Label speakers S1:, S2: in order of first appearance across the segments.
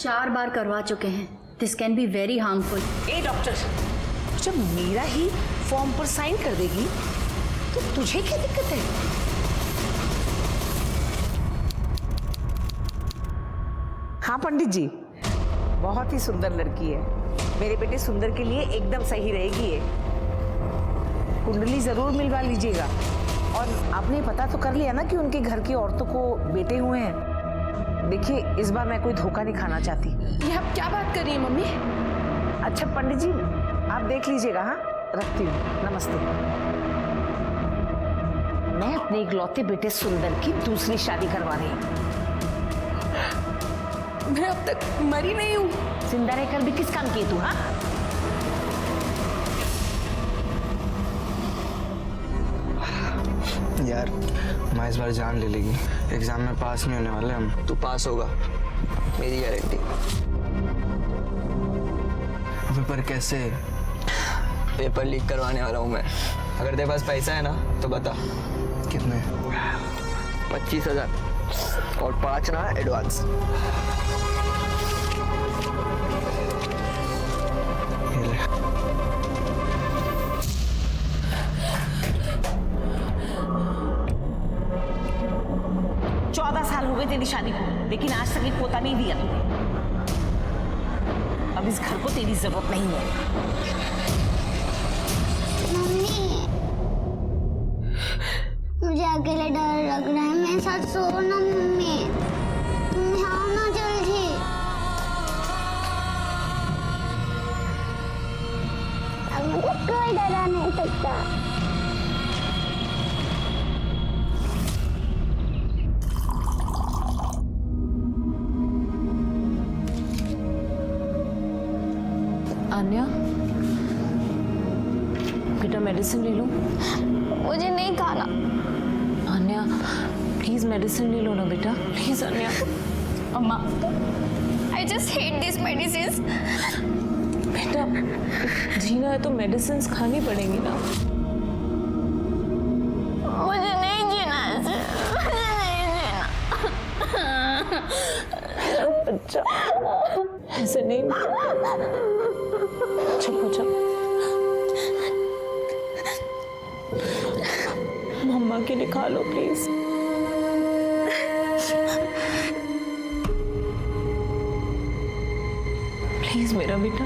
S1: 4 बार करवा चुके हैं। This can be very harmful.
S2: A doctor, जब मीरा ही फॉर्म पर साइन कर देगी तो तुझे क्या दिक्कत है? हाँ पंडित जी, बहुत ही सुंदर लड़की है। मेरे बेटे सुंदर के लिए एकदम सही रहेगी ये। कुंडली जरूर मिलवा लीजिएगा। और आपने पता तो कर लिया ना कि उनके घर की औरतों को बेटे हुए हैं। देखिए, इस बार मैं कोई धोखा नहीं खाना चाहती।
S3: ये आप क्या बात कर रही हैं मम्मी?
S2: अच्छा पंडित जी, आप देख लीजिएगा। हाँ, रखती हूँ, नमस्ते। मैं अपने इकलौते बेटे सुंदर की दूसरी शादी करवा रही हूँ।
S3: मैं अब तक मरी नहीं हूँ।
S2: जिंदा रहकर भी किस काम की तू? हाँ,
S4: यार माँ इस बार जान ले लेगी। एग्जाम में पास नहीं होने वाले हम।
S5: तू पास होगा, मेरी गारंटी।
S4: अबे पर कैसे?
S5: पेपर लीक करवाने वाला हूँ मैं। अगर तेरे पास पैसा है ना तो बता।
S4: कितने?
S5: 25,000 और 5 ना एडवांस।
S4: ये ले।
S2: साल हो गए तेरी शादी को, लेकिन आज तक एक पोता नहीं दिया तूने। अब इस घर को तेरी जरूरत नहीं है।
S6: मम्मी, मुझे अकेले डर लग रहा है। मेरे साथ सो ना मम्मी। तुम आओ ना जल्दी। अब मुझे कोई डरा नहीं सकता।
S3: अन्या, बेटा मेडिसिन ले लूं?
S6: मुझे नहीं खाना।
S3: अन्या प्लीज मेडिसिन ले लो ना बेटा, प्लीज अन्या।
S6: अम्मा, I just hate these medicines.
S3: बेटा जीना है तो मेडिसिन खानी पड़ेंगी ना।
S6: मुझे नहीं जीना है, मुझे नहीं जीना।
S3: बच्चा ऐसे नहीं, चुप हो जा। मम्मा के लिए खा लो प्लीज। प्लीज मेरा बेटा।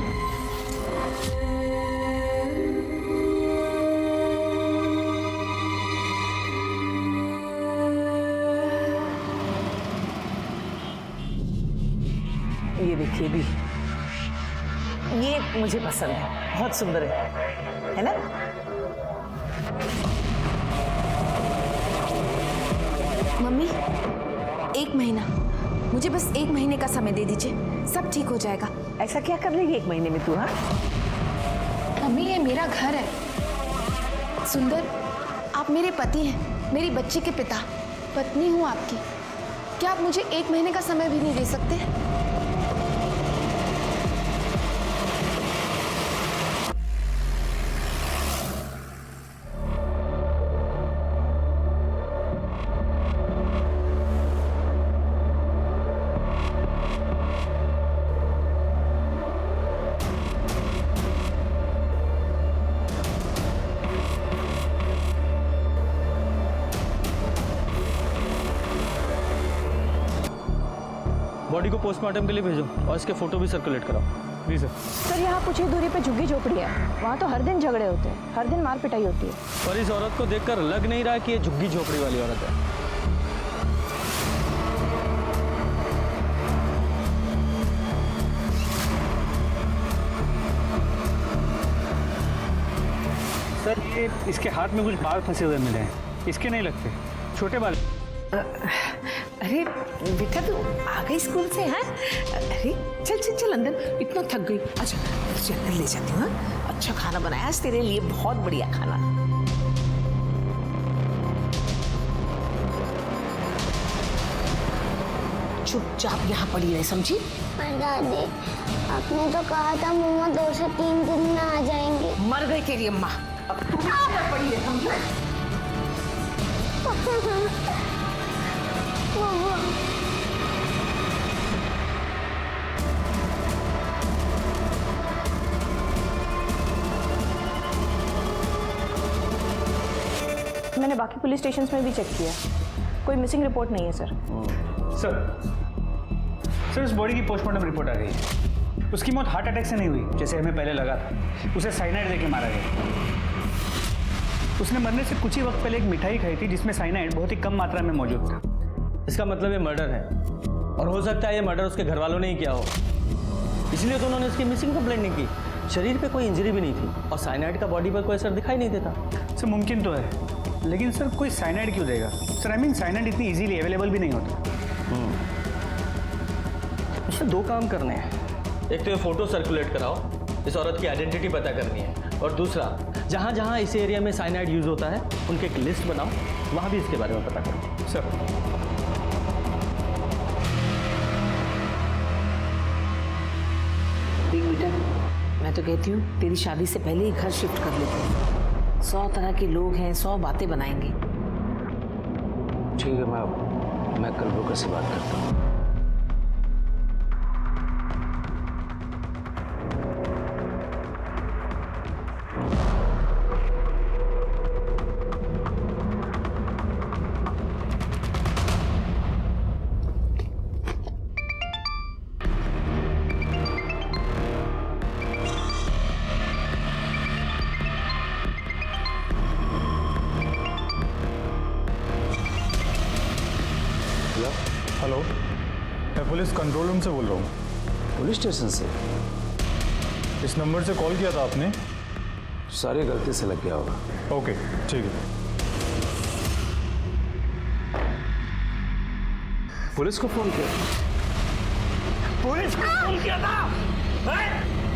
S2: ये देखिए भी, ये मुझे पसंद है, बहुत सुंदर है ना?
S3: मम्मी 1 महीना, मुझे बस 1 महीने का समय दे दीजिए, सब ठीक हो जाएगा।
S2: ऐसा क्या कर लेगी 1 महीने में तू? हाँ
S3: मम्मी, ये मेरा घर है। सुंदर, आप मेरे पति हैं, मेरी बच्ची के पिता। पत्नी हूँ आपकी। क्या आप मुझे 1 महीने का समय भी नहीं दे सकते?
S7: बॉडी को पोस्टमार्टम के लिए भेजो और इसके फोटो भी सर्कुलेट कराओ। जी सर।
S8: सर, यहाँ कुछ ही दूरी पे झुग्गी झोपड़ी है, वहाँ तो हर दिन झगड़े होते हैं, हर दिन मार पिटाई होती है।
S7: और इस औरत को देखकर लग नहीं रहा कि ये झुग्गी झोपड़ी वाली औरत है। सर, ये इसके हाथ में कुछ बाल फंसे हुए मिले हैं, इसके नहीं लगते, छोटे बाल।
S2: अरे बेटा, तू आ गई स्कूल से? हैं? अरे चल चल चल अंदर, इतना थक गई। अच्छा तुझे अंदर ले जाती हूँ। अच्छा खाना बनाया आज तेरे लिए, बहुत बढ़िया खाना। चुपचाप यहाँ पड़ी रहे, समझी?
S6: दादी, आपने तो कहा था मम्मा 2 से 3 दिन में आ जाएंगे।
S2: मर गई तेरी अम्मा, अब तू भी यहाँ पड़ी रहे, समझी?
S6: मम्मा
S8: मैंने बाकी पुलिस स्टेशंस में भी चेक किया, कोई मिसिंग रिपोर्ट नहीं है सर।
S7: सर उस बॉडी की पोस्टमार्टम रिपोर्ट आ गई है। उसकी मौत हार्ट अटैक से नहीं हुई जैसे हमें पहले लगा था, उसे साइनाइड देके मारा गया। उसने मरने से कुछ ही वक्त पहले एक मिठाई खाई थी जिसमें साइनाइड बहुत ही कम मात्रा में मौजूद था।
S9: इसका मतलब ये मर्डर है, और हो सकता है ये मर्डर उसके घर वालों ने ही किया हो, इसलिए तो उन्होंने इसकी मिसिंग कंप्लेंट नहीं की। शरीर पे कोई इंजरी भी नहीं थी और साइनाइड का बॉडी पर कोई असर दिखाई नहीं देता।
S7: सर मुमकिन तो है, लेकिन सर कोई साइनाइड क्यों देगा? सर आई मीन साइनाइड इतनी इजीली अवेलेबल भी नहीं होता।
S9: इससे दो काम करने हैं, एक तो ये फोटो सर्कुलेट कराओ, इस औरत की आइडेंटिटी पता करनी है, और दूसरा जहाँ जहाँ इस एरिया में साइनाइड यूज होता है उनकी एक लिस्ट बनाओ, वहाँ भी इसके बारे में पता करो।
S7: सर
S2: बेटा, मैं तो कहती हूँ तेरी शादी से पहले ही घर शिफ्ट कर लेते हैं। 100 तरह के लोग हैं, 100 बातें बनाएंगे।
S4: ठीक है, मैं कल ब्रोकर से बात करता हूँ।
S10: हेलो, मैं पुलिस कंट्रोल रूम से बोल रहा हूँ।
S4: पुलिस स्टेशन से?
S10: इस नंबर से कॉल किया था आपने?
S4: सारी गलती से लग गया होगा।
S10: ओके, ठीक है।
S4: पुलिस को फोन किया?
S9: पुलिस को फोन किया था?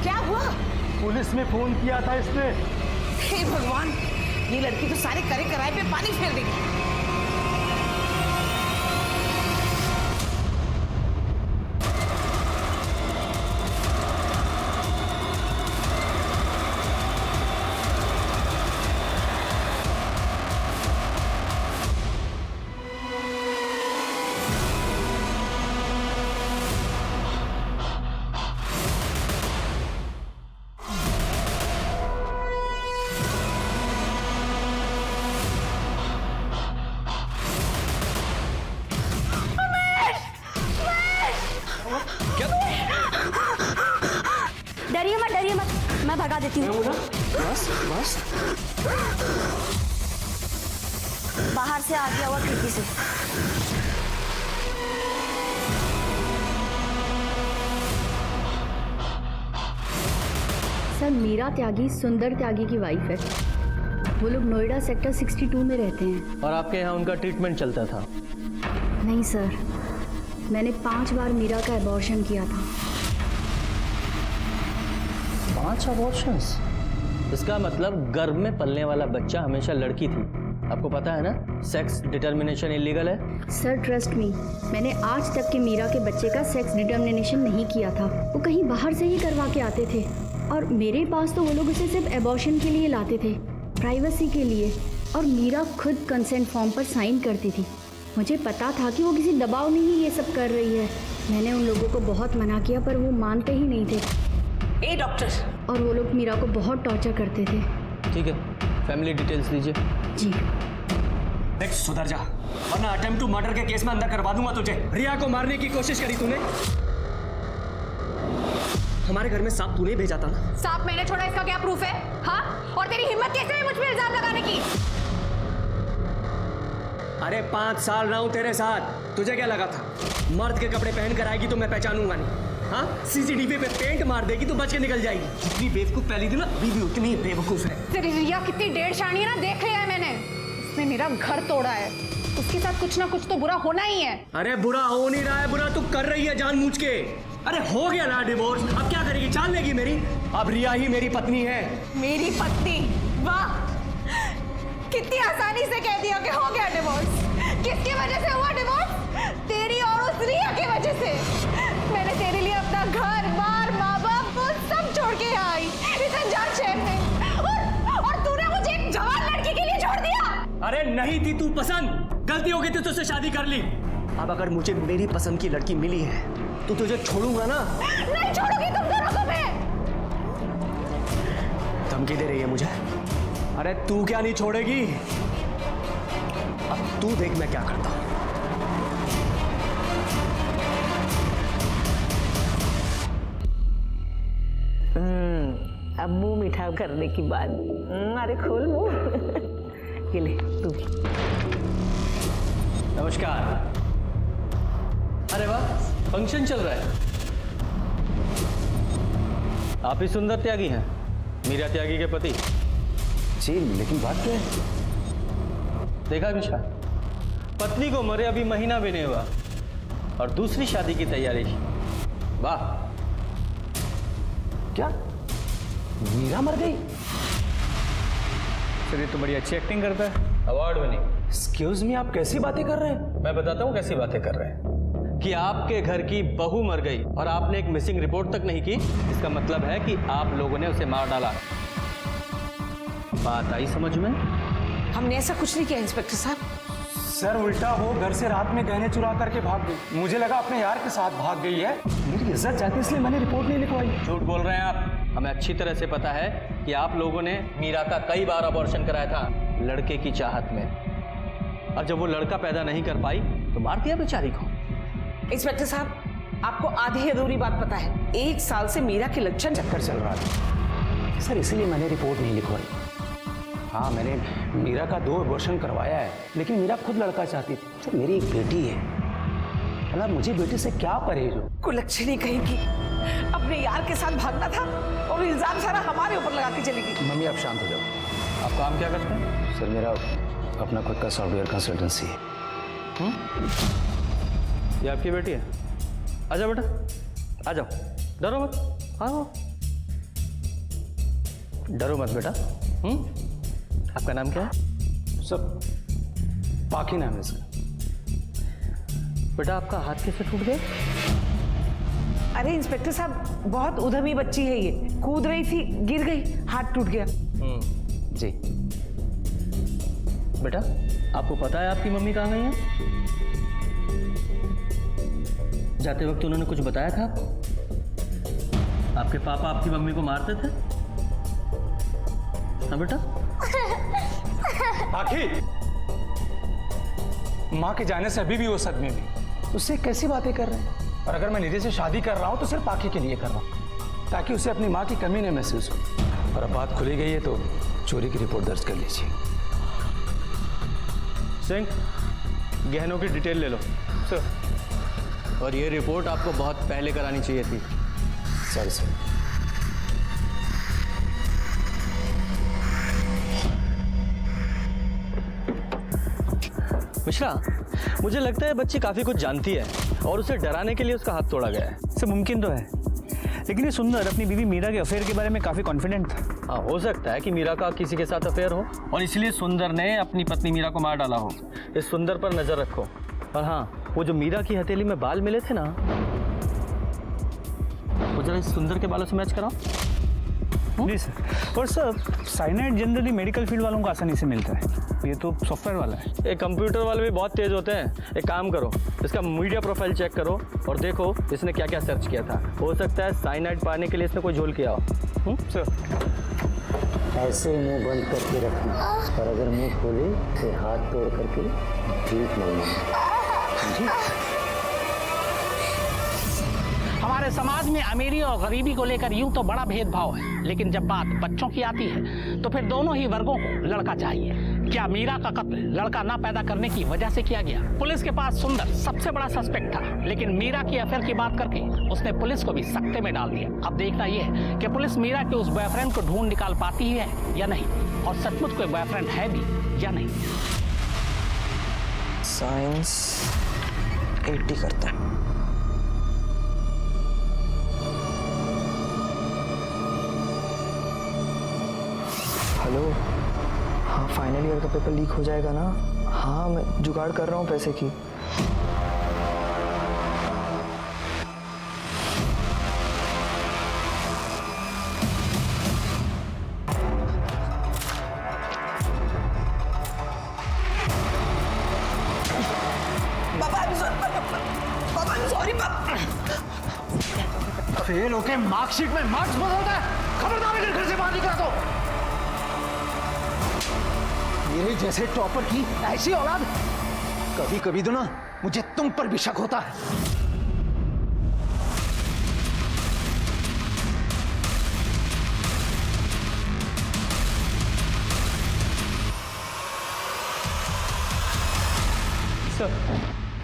S2: क्या हुआ?
S9: पुलिस में फोन किया था इसने।
S2: हे भगवान, ये लड़की तो सारे करे कराए पे पानी फेर देगी।
S6: डरिए मत, मैं भगा देती हूँ।
S2: बस
S6: बाहर से आ गया हुआ खिड़की से।
S1: सर मीरा त्यागी सुंदर त्यागी की वाइफ है। वो लोग नोएडा सेक्टर 62 में रहते हैं।
S9: और आपके यहाँ उनका ट्रीटमेंट चलता था?
S1: नहीं सर, मैंने 5 बार मीरा का एबॉर्शन किया था।
S9: 5 अबॉर्शंस? इसका मतलब गर्भ में पलने वाला बच्चा हमेशा लड़की थी। आपको पता है ना, सेक्स डिटर्मिनेशन इलीगल है।
S1: सर ट्रस्ट मी, मैंने आज तक के मीरा के बच्चे का सेक्स डिटर्मिनेशन नहीं किया था। वो कहीं बाहर से ही करवा के आते थे, और मेरे पास तो वो लोग उसे सिर्फ एबॉर्शन के लिए लाते थे, प्राइवेसी के लिए। और मीरा खुद कंसेंट फॉर्म पर साइन करती थी। मुझे पता था कि वो किसी दबाव में ही ये सब कर रही है। मैंने उन लोगों को बहुत मना किया पर वो मानते ही नहीं थे।
S2: ए डॉक्टर!
S1: और वो लोग मीरा को बहुत टॉर्चर करते थे।
S9: ठीक है, फैमिली डिटेल्स दीजिए।
S1: जी।
S9: नेक्स्ट सुधर जा, वरना अटेम्प्ट टू मर्डर के केस में अंदर करवा दूंगा तुझे। रिया को मारने की कोशिश करी तूने। हमारे घर में सांप तूने भेजा था ना?
S3: सांप मैंने छोड़ा, इसका क्या प्रूफ है? हाँ, और तेरी हिम्मत कैसे है मुझ पे इल्जाम लगाने की?
S9: अरे 5 साल रहा हूं तेरे साथ, तुझे क्या लगा था मर्द के कपड़े पहन कर आएगी तो मैं पहचानूंगा नहीं? हाँ, सीसीटीवी पे पेंट मार देगी तो बच के निकल जाएगी। जितनी बेवकूफ पहली थी ना, अभी भी उतनी बेवकूफ है।
S3: तेरी रिया कितनी डेढ़ शानी है ना, देख लिया है मैंने। उसने मेरा घर तोड़ा है, उसके साथ कुछ ना कुछ तो बुरा होना ही है।
S9: अरे बुरा हो नहीं रहा है, बुरा तू कर रही है जानबूझ के। अरे हो गया ना डिवोर्स, अब क्या करेगी? जान लेगी मेरी? अब रिया ही मेरी पत्नी है।
S3: मेरी पत्नी? वाह, कितनी आसानी से कह दिया कि हो गया डिवोर्स। किसकी वजह से हुआ डिवोर्स? तेरी और उस रिया की वजह से। मैंने तेरे लिए अपना घर बार माँ बाप वो सब छोड़ के यहाँ आई इस अनजान शहर में, और तूने मुझे एक जवान लड़की के लिए छोड़ दिया।
S9: अरे नहीं थी तू पसंद, गलती हो गई थी तो उससे शादी कर ली। अब अगर मुझे मेरी पसंद की लड़की मिली है तो तुझे छोड़ूंगा ना।
S3: नहीं छोड़ूंगी तुम दोनों को मैं।
S9: धमकी दे रही है मुझे? अरे तू क्या नहीं छोड़ेगी?
S4: तू देख मैं क्या करता हूं।
S2: अब मुंह मीठा करने की बात। अरे खोल मुंह। ये ले तू भी।
S9: नमस्कार। अरे वाह, फंक्शन चल रहा है। आप ही सुंदर त्यागी हैं, मीरा त्यागी के पति।
S4: जी लेकिन बात क्या है?
S9: देखा मिश्रा, पत्नी को मरे अभी महीना भी नहीं हुआ और दूसरी शादी की तैयारी। वाह।
S4: क्या मीरा मर गई?
S7: सर ये तो बड़ी अच्छी एक्टिंग करता है।
S9: Award winning.
S4: एक्सक्यूज मी, आप कैसी बातें कर रहे हैं?
S9: मैं बताता हूँ कैसी बातें कर रहे हैं। कि आपके घर की बहू मर गई और आपने एक मिसिंग रिपोर्ट तक नहीं की, इसका मतलब है कि आप लोगों ने उसे मार डाला। बात आई समझ में?
S2: हमने ऐसा कुछ नहीं किया इंस्पेक्टर साहब।
S10: सर उल्टा वो घर से रात में गहने चुरा करके भाग गई। मुझे लगा अपने यार के साथ भाग गई है, मेरी इज्जत जाती इसलिए मैंने रिपोर्ट नहीं लिखवाई।
S9: झूठ बोल रहे हैं आप। हमें अच्छी तरह से पता है कि आप लोगों ने मीरा का कई बार अबॉर्शन कराया था लड़के की चाहत में, और जब वो लड़का पैदा नहीं कर पाई तो मार दिया बेचारी को।
S2: इंस्पेक्टर साहब, आपको आधी अधूरी बात पता है। 1 साल से मीरा के लक्षण
S4: चक्कर चल रहा था सर, इसीलिए मैंने रिपोर्ट नहीं लिखवाई। हाँ, मैंने मीरा का 2 अबॉर्शन करवाया है, लेकिन मीरा खुद लड़का चाहती थी। सर मेरी एक बेटी है, मतलब मुझे बेटी से क्या परहेज हो।
S2: कुलक्षणी कहेगी, अपने यार के साथ भागना था और इल्जाम सारा हमारे ऊपर लगा के चली गई।
S4: मम्मी आप शांत हो जाओ।
S9: आप काम क्या करते हैं?
S4: सर मेरा अपना खुद का सॉफ्टवेयर कंसल्टेंसी है।
S9: ये आपकी बेटी है? आ जाओ बेटा, आ जाओ, डरो मत, आओ। डरो मत बेटा। आपका नाम क्या है?
S4: सर पाखी नाम है इसका।
S9: बेटा आपका हाथ कैसे टूट गया?
S2: अरे इंस्पेक्टर साहब, बहुत उद्यमी बच्ची है ये, कूद रही थी, गिर गई, हाथ टूट गया।
S4: जी।
S9: बेटा आपको पता है आपकी मम्मी कहाँ गई है? जाते वक्त उन्होंने कुछ बताया था आपको? आपके पापा आपकी मम्मी को मारते थे? हाँ बेटा।
S10: आखिर माँ के जाने से अभी भी वो सदमे में, उससे कैसी बातें कर रहे हैं। और अगर मैं निधि से शादी कर रहा हूं तो सिर्फ पाखी के लिए कर रहा हूं, ताकि उसे अपनी माँ की कमी न महसूस हो। और अब बात खुली गई है तो चोरी की रिपोर्ट दर्ज कर लीजिए।
S9: सिंह, गहनों की डिटेल ले लो। सर। और ये रिपोर्ट आपको बहुत पहले करानी चाहिए थी।
S4: Sorry sir.
S9: मिश्रा, मुझे लगता है बच्ची काफी कुछ जानती है और उसे डराने के लिए उसका हाथ तोड़ा गया है।
S7: सर मुमकिन तो है, लेकिन ये सुंदर अपनी बीवी मीरा के अफेयर के बारे में काफी कॉन्फिडेंट था।
S9: हाँ, हो सकता है कि मीरा का किसी के साथ अफेयर हो और इसलिए सुंदर ने अपनी पत्नी मीरा को मार डाला हो। इस सुंदर पर नजर रखो। और हाँ, वो जो मीरा की हथेली में बाल मिले थे ना, वो जरा इस सुंदर के बालों से मैच कराओ।
S7: जी सर। और sir cyanide generally medical field वालों को आसानी से मिलता है, ये तो सॉफ्टवेयर वाला है।
S9: ये कंप्यूटर वाले भी बहुत तेज होते हैं। एक काम करो, इसका मीडिया प्रोफाइल चेक करो और देखो इसने क्या क्या सर्च किया था। हो सकता है साइनाइड पाने के लिए इसने कोई झोल किया हो।
S7: सर
S4: ऐसे मुंह बंद करके रखना, और अगर मुंह खोले तो हाथ तोड़ करके भीख मांगना।
S11: हमारे समाज में अमीरी और गरीबी को लेकर यूं तो बड़ा भेदभाव है, लेकिन जब बात बच्चों की आती है तो फिर दोनों ही वर्गों को लड़का चाहिए। क्या मीरा का कत्ल लड़का ना पैदा करने की वजह से किया गया? पुलिस के पास सुंदर सबसे बड़ा सस्पेक्ट था, लेकिन मीरा की अफेयर की बात करके उसने पुलिस को भी सकते में डाल दिया। अब देखना यह है कि पुलिस मीरा के उस बॉयफ्रेंड को ढूंढ निकाल पाती है या नहीं, और सचमुच कोई बॉयफ्रेंड है भी या नहीं।
S5: साइंस 80 करता है।
S12: हेलो, हाँ फाइनल ईयर का पेपर लीक हो जाएगा ना? हाँ मैं जुगाड़ कर रहा हूँ पैसे की।
S11: फेल होके मार्कशीट में मार्क्स बदलता है, खबरदार अगर घर से बाहर निकला तो। मेरे जैसे टॉपर की ऐसी औलाद
S10: कभी कभी तो ना मुझे तुम पर भी शक होता है।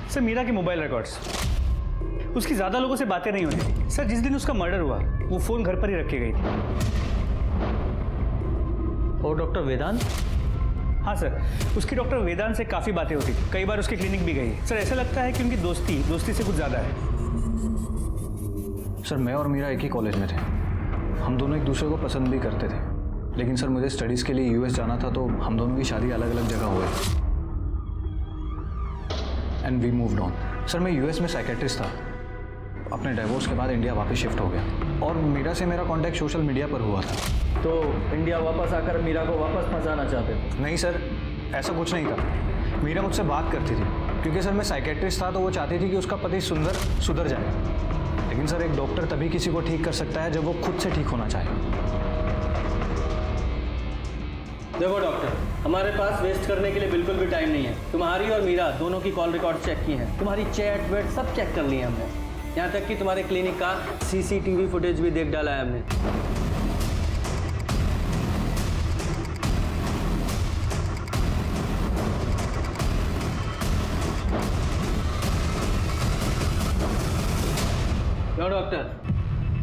S7: सर मीरा के मोबाइल रिकॉर्ड्स, उसकी ज्यादा लोगों से बातें नहीं होती सर। जिस दिन उसका मर्डर हुआ वो फोन घर पर ही रख के गई थी।
S9: और डॉक्टर वेदांत?
S7: हाँ सर, उसकी डॉक्टर वेदांत से काफी बातें होती थी, कई बार उसकी क्लिनिक भी गई है। सर ऐसा लगता है कि उनकी दोस्ती से कुछ ज्यादा है।
S12: सर मैं और मीरा एक ही कॉलेज में थे, हम दोनों एक दूसरे को पसंद भी करते थे, लेकिन सर मुझे स्टडीज़ के लिए यूएस जाना था तो हम दोनों की शादी अलग अलग जगह हुई and we moved on. Sir मैं यूएस में साइकेट्रिस्ट था, अपने डिवोर्स के बाद इंडिया वापस शिफ्ट हो गया और मीरा से मेरा कांटेक्ट सोशल मीडिया पर हुआ था।
S9: तो इंडिया वापस आकर मीरा को वापस फंसाना चाहते थे?
S12: नहीं सर, ऐसा कुछ नहीं था। मीरा मुझसे बात करती थी क्योंकि सर मैं साइकेट्रिस्ट था तो वो चाहती थी कि उसका पति सुधर जाए, लेकिन सर एक डॉक्टर तभी किसी को ठीक कर सकता है जब वो खुद से ठीक होना चाहे।
S9: देखो डॉक्टर, हमारे पास वेस्ट करने के लिए बिल्कुल भी टाइम नहीं है। तुम्हारी और मीरा दोनों की कॉल रिकॉर्ड चेक की हैं, तुम्हारी चैट वेट सब चेक कर लिए हमने, यहाँ तक कि तुम्हारे क्लिनिक का सीसीटीवी फुटेज भी देख डाला है हमने। क्यों डॉक्टर,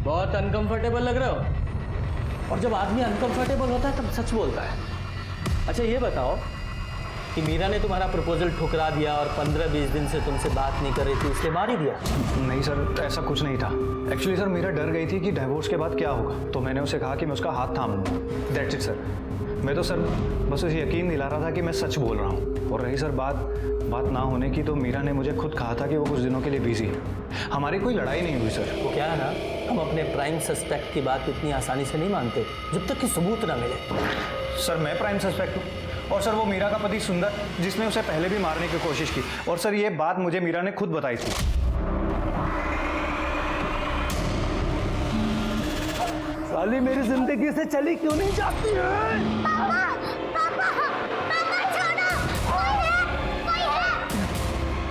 S9: बहुत अनकंफर्टेबल लग रहे हो? और जब आदमी अनकंफर्टेबल होता है तब सच बोलता है। अच्छा ये बताओ कि मीरा ने तुम्हारा प्रपोजल ठुकरा दिया और 15-20 दिन से तुमसे बात नहीं कर रही थी, इसलिए मार ही दिया?
S12: नहीं सर, ऐसा कुछ नहीं था। एक्चुअली सर मीरा डर गई थी कि डिवोर्स के बाद क्या होगा, तो मैंने उसे कहा कि मैं उसका हाथ थाम लूँगा। That's it sir. मैं तो सर बस उसे यकीन दिला रहा था कि मैं सच बोल रहा हूँ। और रही सर बात ना होने की, तो मीरा ने मुझे खुद कहा था कि वो कुछ दिनों के लिए बिजी है। हमारी कोई लड़ाई नहीं हुई सर।
S9: वो क्या है ना, हम अपने प्राइम सस्पेक्ट की बात इतनी आसानी से नहीं मानते जब तक कि सबूत ना मिले।
S12: सर मैं प्राइम सस्पेक्ट हूँ और सर वो मीरा का पति सुंदर, जिसने उसे पहले भी मारने की कोशिश की। और सर ये बात मुझे मीरा ने खुद बताई थी।
S10: साली मेरी जिंदगी से चली क्यों नहीं जाती है?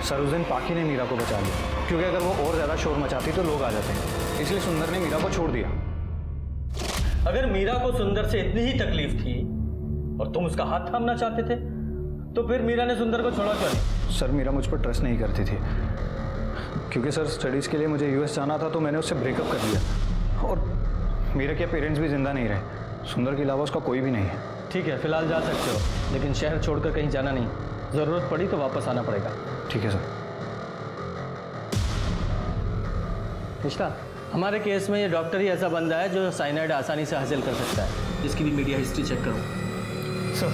S12: सर उस दिन पाखी ने मीरा को बचा लिया, क्योंकि अगर वो और ज्यादा शोर मचाती तो लोग आ जाते हैं, इसलिए सुंदर ने मीरा को छोड़ दिया।
S9: अगर मीरा को सुंदर से इतनी ही तकलीफ थी और तुम उसका हाथ थामना चाहते थे, तो फिर मीरा ने सुंदर को छोड़ा क्यों नहीं?
S12: सर मीरा मुझ पर ट्रस्ट नहीं करती थी, क्योंकि सर स्टडीज़ के लिए मुझे यूएस जाना था तो मैंने उससे ब्रेकअप कर दिया। और मीरा के पेरेंट्स भी जिंदा नहीं रहे, सुंदर के अलावा उसका कोई भी नहीं है।
S9: ठीक है, फिलहाल जा सकते हो, लेकिन शहर छोड़कर कहीं जाना नहीं। ज़रूरत पड़ी तो वापस आना पड़ेगा।
S12: ठीक है सर।
S9: निष्ठा, हमारे केस में ये डॉक्टर ही ऐसा बंदा है जो साइनाइड आसानी से हासिल कर सकता है। इसकी भी मीडिया हिस्ट्री चेक करो।
S12: सर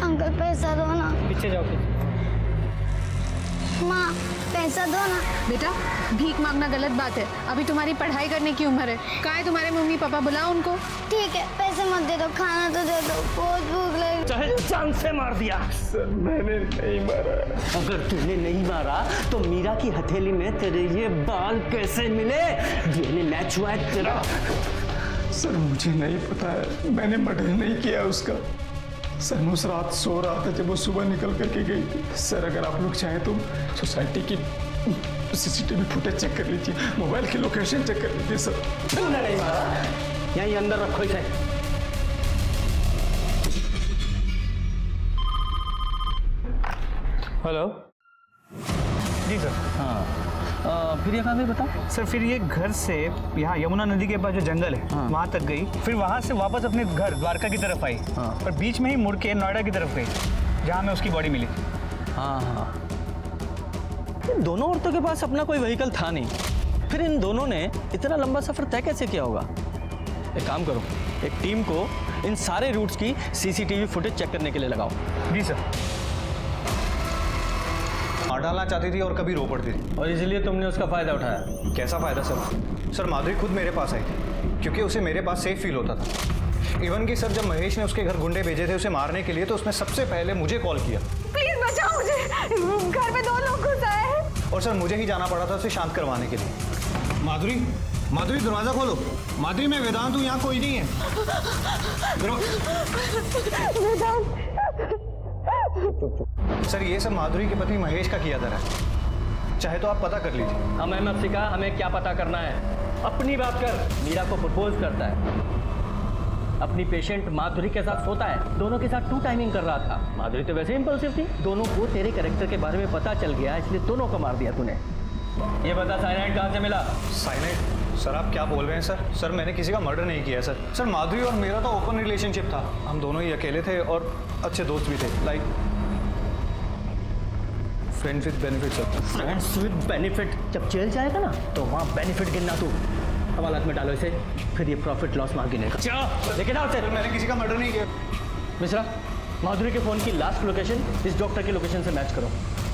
S6: अंकल पैसा दो ना।
S9: पीछे जाओ।
S6: माँ पैसा दो ना।
S3: बेटा भीख मांगना गलत बात है, अभी तुम्हारी पढ़ाई करने की उम्र है। कहाँ है तुम्हारे मम्मी पापा, बुलाओ उनको।
S6: ठीक है, पैसे मत दे दो, खाना तो दे दो, बहुत भूख लगी।
S9: चाहे जान से मार दिया।
S10: सर मैंने नहीं मारा।
S9: अगर तूने नहीं मारा तो मीरा की हथेली में तेरे ये बाल कैसे मिले? डीएनए मैच हुआ है तेरा।
S10: सर मुझे नहीं पता है, मैंने मर्डर नहीं किया उसका। सर उस रात सो रहा था जब वो सुबह निकल करके गई थी। सर अगर आप लोग चाहें तो सोसाइटी की सीसीटीवी फुटेज चेक कर लीजिए, मोबाइल की लोकेशन चेक कर लीजिए। सर
S9: तूने नहीं मारा, यहीं अंदर रखो इसे।
S7: हेलो जी सर।
S9: हाँ फिर ये कहाँ गई बताओ?
S7: सर फिर ये घर से यहाँ यमुना नदी के पास जो जंगल है वहाँ तक गई, फिर वहाँ से वापस अपने घर द्वारका की तरफ आई और बीच में ही मुड़ के नोएडा की तरफ गई जहाँ में उसकी बॉडी मिली।
S9: हाँ इन दोनों औरतों के पास अपना कोई व्हीकल था नहीं, फिर इन दोनों ने इतना लंबा सफ़र तय कैसे किया होगा? एक काम करो, एक टीम को इन सारे रूट्स की सीसीटीवी फुटेज चेक करने के लिए लगाओ।
S7: जी सर।
S12: मार डालना चाहती थी और कभी रो पड़ती थी,
S9: और इसलिए तुमने उसका फ़ायदा उठाया?
S12: कैसा फ़ायदा सर? सर माधुरी खुद मेरे पास आई थी क्योंकि उसे मेरे पास सेफ फील होता था। इवन कि सर जब महेश ने उसके घर गुंडे भेजे थे उसे मारने के लिए, तो उसने सबसे पहले मुझे कॉल किया।
S3: प्लीज बचाओ मुझे, घर में 2 लोग घुस आए हैं।
S12: और सर मुझे ही जाना पड़ा था उसे शांत करवाने के लिए।
S10: माधुरी
S12: माधुरी दरवाजा खोलो। माधुरी मैं वेदांत हूँ, यहाँ कोई नहीं है। सर ये सब माधुरी के पति महेश का किया धरा है, चाहे तो आप पता कर लीजिए।
S9: हमें मत सिखा, हमें क्या पता करना है। अपनी बात कर। मीरा को प्रपोज करता है, अपनी पेशेंट माधुरी के साथ सोता है, दोनों के साथ 2 टाइमिंग कर रहा था। माधुरी तो वैसे इंपल्सिव थी, दोनों को तेरे कैरेक्टर के बारे में पता चल गया, इसलिए दोनों को मार दिया तूने। ये बता साइनाइड कहाँ से मिला?
S12: साइनाइड? सर आप क्या बोल रहे हैं सर? सर मैंने किसी का मर्डर नहीं किया सर। सर माधुरी और मेरा तो ओपन रिलेशनशिप था, हम दोनों ही अकेले थे और अच्छे दोस्त भी थे, like friends with benefit sir.
S9: Friends with benefit? जब जेल जाएगा ना तो वहाँ बेनिफिट गिनना तू। हवालात में डालो इसे, फिर ये प्रॉफिट लॉस मार गिनेगा। लेकिन आओ सर,
S12: मैंने किसी का मर्डर नहीं किया।
S9: मिश्रा, माधुरी के फ़ोन की लास्ट लोकेशन इस डॉक्टर की लोकेशन से मैच करो।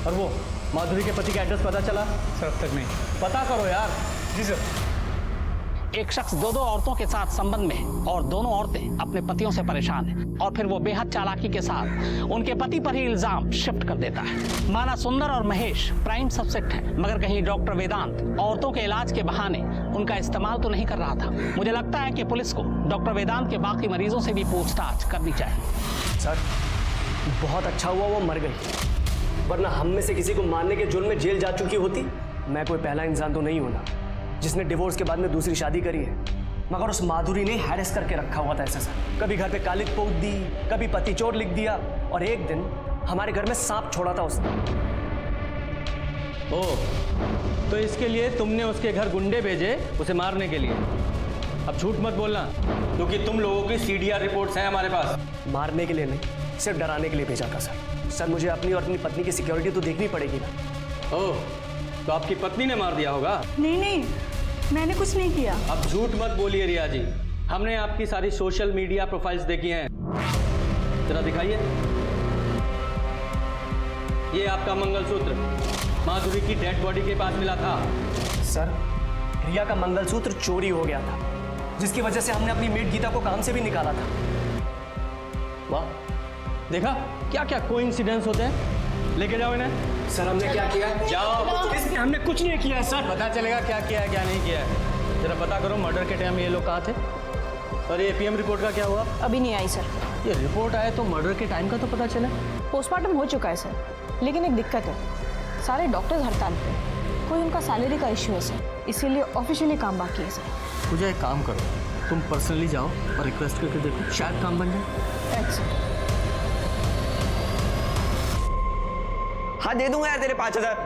S9: और वो माधुरी के पति का एड्रेस पता चला?
S12: सर अब तक नहीं।
S9: पता करो यार।
S12: जी सर।
S11: एक शख्स 2 औरतों के साथ संबंध में है और दोनों औरतें अपने पतियों से परेशान हैं और फिर वो बेहद चालाकी के साथ उनके पति पर ही इल्जाम शिफ्ट कर देता है। माना सुंदर और महेश प्राइम सब्जेक्ट है, मगर कहीं डॉक्टर वेदांत औरतों के इलाज के बहाने उनका इस्तेमाल तो नहीं कर रहा था। मुझे लगता है कि पुलिस को डॉक्टर वेदांत के बाकी मरीजों से भी पूछताछ करनी चाहिए।
S13: सर बहुत अच्छा हुआ वो मर गई, वरना हम में से किसी को मारने के जुर्म में जेल जा चुकी होती। मैं कोई पहला इंसान तो नहीं हूं ना जिसने डिवोर्स के बाद में दूसरी शादी करी है, मगर उस माधुरी ने हैरेस करके रखा हुआ था ऐसे सर। कभी घर पे कालिक पोत दी, कभी पति चोट लिख दिया, और एक दिन हमारे घर में सांप छोड़ा था उसने।
S9: ओह, तो इसके लिए तुमने उसके घर गुंडे भेजे उसे मारने के लिए। अब झूठ मत बोलना, क्योंकि तुम लोगों की CDR रिपोर्ट्स हैं हमारे पास।
S13: मारने के लिए नहीं, सिर्फ डराने के लिए भेजा था सर। सर मुझे अपनी और अपनी पत्नी की सिक्योरिटी तो देखनी पड़ेगी ना।
S9: ओह, तो आपकी पत्नी ने मार दिया होगा?
S8: नहीं, मैंने कुछ नहीं किया।
S9: अब झूठ मत बोलिए रिया जी, हमने आपकी सारी सोशल मीडिया प्रोफाइल्स देखी हैं। जरा दिखाइए। ये आपका मंगलसूत्र माधुरी की डेड बॉडी के पास मिला था।
S13: सर रिया का मंगलसूत्र चोरी हो गया था, जिसकी वजह से हमने अपनी मेड गीता को काम से भी निकाला था।
S9: वाह, देखा क्या क्या कोइंसिडेंस होते हैं। लेके जाओ इन्हें।
S13: सर हमने क्या किया?
S9: जाओ।
S13: हमने कुछ नहीं किया सर।
S9: पता चलेगा क्या किया है क्या नहीं किया है। जरा पता करो मर्डर के टाइम ये लोग कहाँ थे। और ये PM रिपोर्ट का क्या हुआ?
S8: अभी नहीं आई सर।
S9: ये रिपोर्ट आए तो मर्डर के टाइम का तो पता चला।
S8: पोस्टमार्टम हो चुका है सर, लेकिन एक दिक्कत है, सारे डॉक्टर्स हड़ताल पे, कोई उनका सैलरी का इश्यू है सर, इसीलिए ऑफिशियली काम बाकी है सर।
S9: मुझे एक काम करो, तुम पर्सनली जाओ और रिक्वेस्ट करके देखो, शायद काम बन जाए।
S8: अच्छा
S5: हाँ दे दूंगा यार तेरे 5000।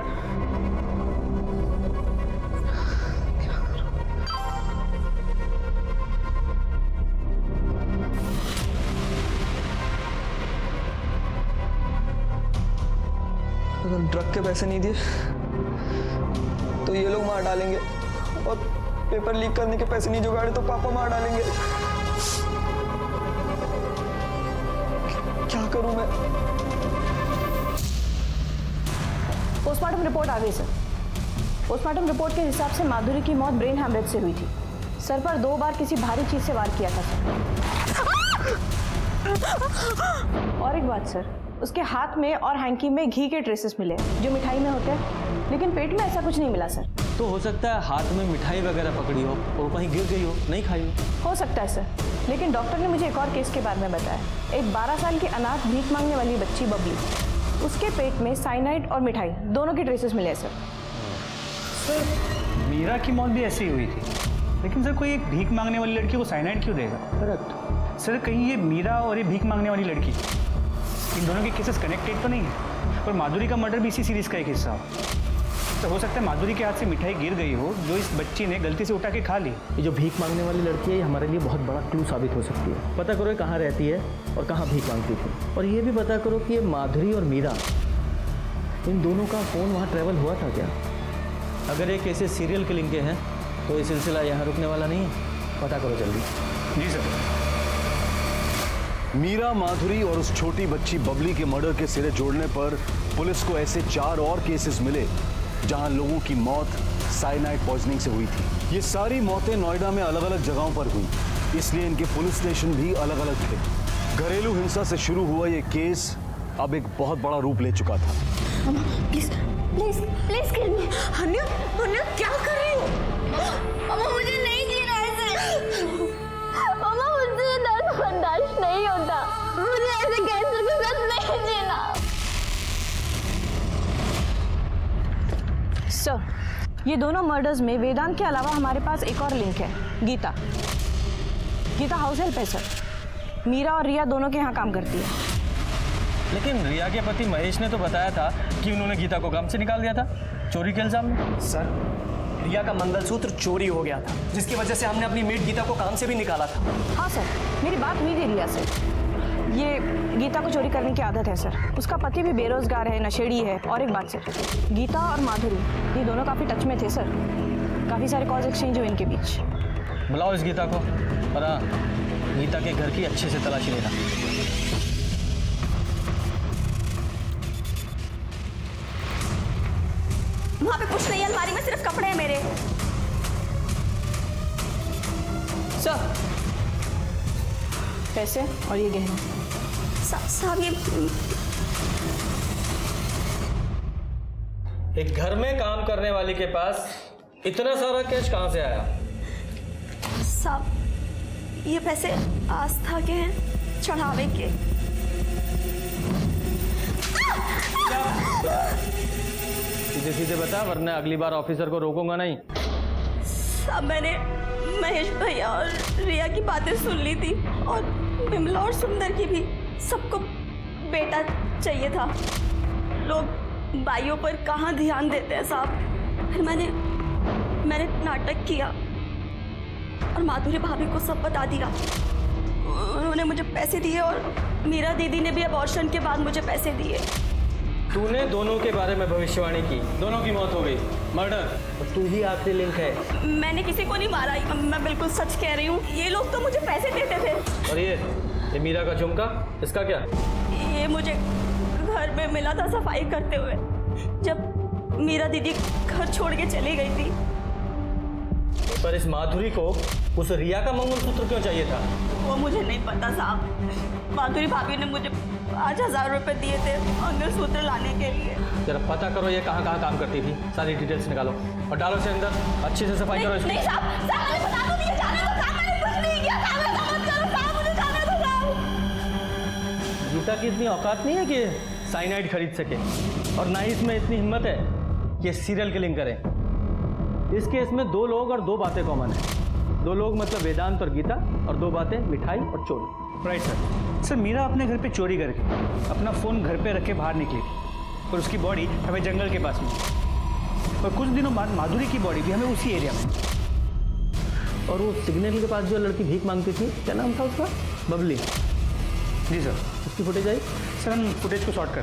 S5: अगर ड्रग के पैसे नहीं दिए तो ये लोग मार डालेंगे, और पेपर लीक करने के पैसे नहीं जुगाड़े तो पापा मार डालेंगे। क्या करूं मैं?
S8: पोस्टमार्टम रिपोर्ट आ गई सर। पोस्टमार्टम रिपोर्ट के हिसाब से माधुरी की मौत ब्रेन हैमरेज से हुई थी। सर पर 2 बार किसी भारी चीज से वार किया था सर। और एक बात सर, उसके हाथ में और हैंकी में घी के ट्रेसेस मिले जो मिठाई में होते हैं, लेकिन पेट में ऐसा कुछ नहीं मिला सर।
S9: तो हो सकता है हाथ में मिठाई वगैरह पकड़ी हो और कहीं गिर गई हो, नहीं खाई
S8: हो सकता है सर, लेकिन डॉक्टर ने मुझे एक और केस के बारे में बताया। एक 12 साल की अनाथ भीख मांगने वाली बच्ची बबली, उसके पेट में साइनाइड और मिठाई दोनों के ट्रेसेस मिले सर।
S7: सर मीरा की मौत भी ऐसी ही हुई थी, लेकिन सर कोई एक भीख मांगने वाली लड़की को साइनाइड क्यों देगा?
S9: करेक्ट
S7: सर कहीं ये मीरा और ये भीख मांगने वाली लड़की, इन दोनों के केसेस कनेक्टेड तो नहीं है? और माधुरी का मर्डर भी इसी सीरीज का एक हिस्सा हो। तो हो सकता है माधुरी के हाथ से मिठाई गिर गई हो जो इस बच्ची ने गलती से उठा के खा ली।
S9: ये जो भीख मांगने वाली लड़की है ये हमारे लिए बहुत बड़ा क्लू साबित हो सकती है। पता करो ये कहाँ रहती है और कहाँ भीख मांगती थी, और ये भी पता करो कि ये माधुरी और मीरा, इन दोनों का फ़ोन वहाँ ट्रैवल हुआ था क्या? अगर ये केसेस सीरियल किलिंग के हैं तो ये सिलसिला यहाँ रुकने वाला नहीं है। पता करो जल्दी।
S7: जी सर।
S14: मीरा, माधुरी और उस छोटी बच्ची बबली के मर्डर के सिरे जोड़ने पर पुलिस को ऐसे 4 और केसेस मिले जहां लोगों की मौत साइनाइड पॉइजनिंग से हुई थी। ये सारी मौतें नोएडा में अलग अलग जगहों पर हुई, इसलिए इनके पुलिस स्टेशन भी अलग अलग थे। घरेलू हिंसा से शुरू हुआ ये केस अब एक बहुत बड़ा रूप ले चुका था।
S6: प्लीज प्लीज प्लीज किल मी। अन्य क्या कर रही हो? मुझे नहीं होता, मुझे ऐसे कैंसर के साथ नहीं जीना।
S8: सर, ये दोनों मर्डर्स में वेदांत के अलावा हमारे पास एक और लिंक है, गीता। गीता हाउस हेल्प है सर। मीरा और रिया दोनों के यहाँ काम करती है।
S9: लेकिन रिया के पति महेश ने तो बताया था कि उन्होंने गीता को काम से निकाल दिया था चोरी के इल्जाम में।
S13: सर, रिया का मंगलसूत्र चोरी हो गया था, जिसकी वजह से हमने अपनी मेट गीता को काम से भी निकाला था।
S8: हाँ सर, मेरी बात हुई थी रिया से। ये गीता को चोरी करने की आदत है सर। उसका पति भी बेरोजगार है, नशेड़ी है। और एक बात सर, गीता और माधुरी ये दोनों काफ़ी टच में थे सर। काफ़ी सारे कॉल्स एक्सचेंज हुए इनके बीच।
S9: बुलाओ इस गीता को, और हाँ, गीता के घर की अच्छे से तलाशी लेना।
S1: वहाँ पे कुछ नहीं है, अलमारी में सिर्फ कपड़े हैं मेरे।
S8: सर, पैसे और ये गहने।
S1: साहब ये
S9: एक घर में काम करने वाली के पास इतना सारा कैश कहाँ से आया?
S1: साहब ये पैसे आस्था के हैं, चढ़ावे के।
S9: सीधे सीधे बता, वरना अगली बार ऑफिसर को रोकूंगा नहीं।
S1: साहब मैंने महेश भैया और रिया की बातें सुन ली थी, और विमला और सुंदर की भी। सबको बेटा चाहिए था। लोग भाइयों पर कहाँ ध्यान देते हैं साहब। फिर मैंने नाटक किया और माधुरी भाभी को सब बता दिया। उन्होंने मुझे पैसे दिए, और मीरा दीदी ने भी अबॉर्शन के बाद मुझे पैसे दिए।
S9: तूने दोनों के बारे में भविष्यवाणी की, दोनों की मौत हो गई, मर्डर, और तू ही आखिरी लिंक है।
S1: मैंने किसी को नहीं मारा, मैं बिल्कुल सच कह रही हूँ। ये लोग तो मुझे पैसे देते थे।
S9: और ये मीरा का झुमका, इसका क्या?
S1: ये मुझे घर में मिला था सफाई करते हुए, जब मीरा दीदी घर छोड़ के चली गई थी।
S9: पर इस माधुरी को उस रिया का मंगलसूत्र क्यों चाहिए था?
S1: वो मुझे नहीं पता साहब। माधुरी भाभी ने मुझे 5,000 रुपए दिए थे मंगलसूत्र लाने के लिए।
S9: जरा पता करो ये कहाँ कहाँ काम करती थी, सारी डिटेल्स निकालो और डालो से अंदर। अच्छे से सफाई करो इसकी।
S1: नहीं साहब, मैंने बता दो, मुझे जाने दो साहब, मैंने कुछ नहीं किया साहब, ऐसा मत करो साहब, मुझे जाने दो साहब।
S9: गीता की इतनी औकात नहीं है कि साइनाइड खरीद सके, और ना ही इसमें इतनी हिम्मत है कि सीरियल किलिंग करे। इस केस में 2 लोग और 2 बातें कॉमन है। 2 लोग मतलब वेदांत और गीता, और 2 बातें मिठाई और चोरी।
S7: Right sir. मीरा अपने घर पे चोरी करके अपना फ़ोन घर पे रख के बाहर निकली थी, और उसकी बॉडी हमें जंगल के पास मिली। और कुछ दिनों बाद माधुरी की बॉडी भी हमें उसी एरिया में।
S9: और वो सिग्नल के पास जो लड़की भीख मांगती थी, क्या नाम था उसका? बबली।
S7: जी सर।
S9: उसकी फुटेज आई?
S7: सर हम फुटेज को शॉर्ट कर